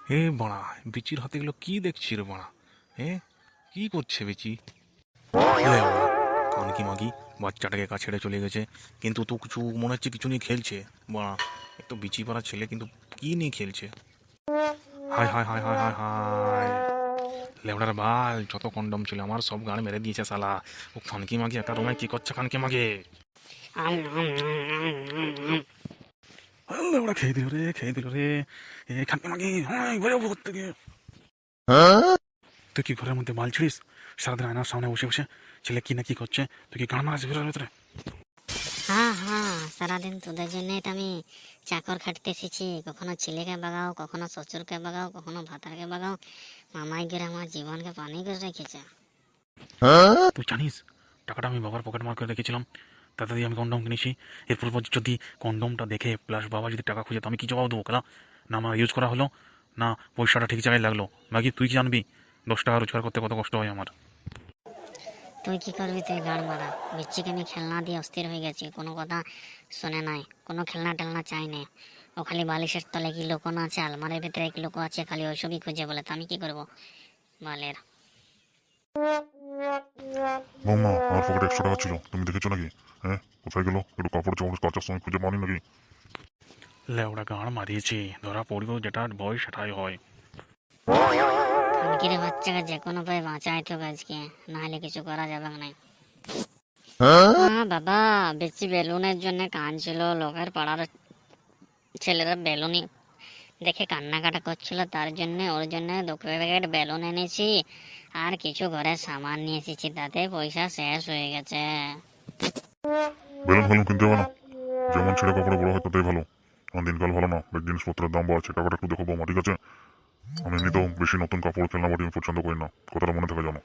এ বাড়া, বিচির হাতে এগুলো কি দেখছি রে বাড়া? এ কি করছে বিচি? লে বাড়া, কানকি মাগি বাচ্চাটাকে একা ছেড়ে চলে গেছে, কিন্তু তো কিছু মনে হচ্ছে কিছু নিয়ে খেলছে। বাড়া, একটু বিচি পাড়া ছেলে, কিন্তু কি নিয়ে খেলছে? হায় হায় হায় হায় হায় হায়! লেবড়ার বাল, যত কন্ডম ছিল আমার সব গান মেরে দিয়েছে শালা। ও খানকি মাগি একা রুমে কি করছে খানকি মাগে? লেবড়া খেয়ে দিল রে, খেয়ে দিল রে। এ খানকি মাগি, হ্যাঁ বেরোবো ঘর থেকে। তুই কি ঘরের মধ্যে বাল ছিড়িস? সারাদিন আয়নার সামনে বসে বসে ছেলে কি না কি করছে, তুই কি গান মারাস ঘরের ভেতরে? হ্যাঁ হ্যাঁ, সারাদিন তোদের জন্যই তো আমি চাকর খাটতে এসেছি। কখনো ছেলেকে বাগাও, কখনো শ্বশুরকে বাগাও, কখনো ভাতারকে বাগাও। মামাই গিয়ে আমার জীবনকে পানি করে রেখেছে। তুই জানিস টাকাটা আমি বাবার পকেট মার করে রেখেছিলাম, তাতে দিয়ে আমি কন্ডম কিনেছি। এরপর যদি কন্ডমটা দেখে প্লাস বাবা যদি টাকা খুঁজে, তো আমি কি জবাব দেবো? কেন না আমার ইউজ করা হলো, না পয়সাটা ঠিক জায়গায় লাগলো? বাকি তুই কি জানবি 10 টাকা রোজগার করতে কত কষ্ট হয় আমার? তুই কি করবি? তুই গাড় মারা বিচ্ছিকে আমি খেলনা দিয়ে অস্থির হয়ে গেছি। কোনো কথা শুনে নাই, কোনো খেলনা টেলনা চাই না। ও খালি বালিশের তলে কি লুকোনো আছে, আলমারির ভিতরে কি লুকো আছে, খালি ওইসবই খুঁজে বলে। তো আমি কি করবো বালের? বৌমা, আমার পকেটে 100 টাকা ছিল, তুমি দেখেছো নাকি? হ্যাঁ, কোথায় গেল? একটু কাপড় চাপড় কাচার সময় খুঁজে পানি নাকি? লেওড়া গাঁড় মারিয়েছি, ধরা পড়ব যেটার বয়স সেটাই হয়। খানকিরে বাচ্চাকে যে কোনো উপায়ে বাঁচাই তো আজকে, নাহলে কিছু করা যাবে না। হ্যাঁ বাবা, বেশি বেলুনের জন্য কাঁদছিল। লোকের পাড়ার ছেলেরা বেলুনি দেখে কান্নাকাটা করছিল, তার জন্য ওর জন্য 2 প্যাকেট বেলুন এনেছি আর কিছু ঘরে সামান নিয়ে এসেছি, তাতে পয়সা শেষ হয়ে গেছে। বেলুন ফেলুন কিনতে হবে না, যেমন ছেলে কাপড়ে বড় হয় ততই ভালো। আমার দিনকাল ভালো না, জিনিসপত্রের দাম বাড়ছে, টাকাটা একটু দেখো বৌমা, ঠিক আছে? আমি এমনিতেও বেশি নতুন কাপড় খেলনা বাড়ি আমি পছন্দ করি না, কথাটা মনে থাকে জানো।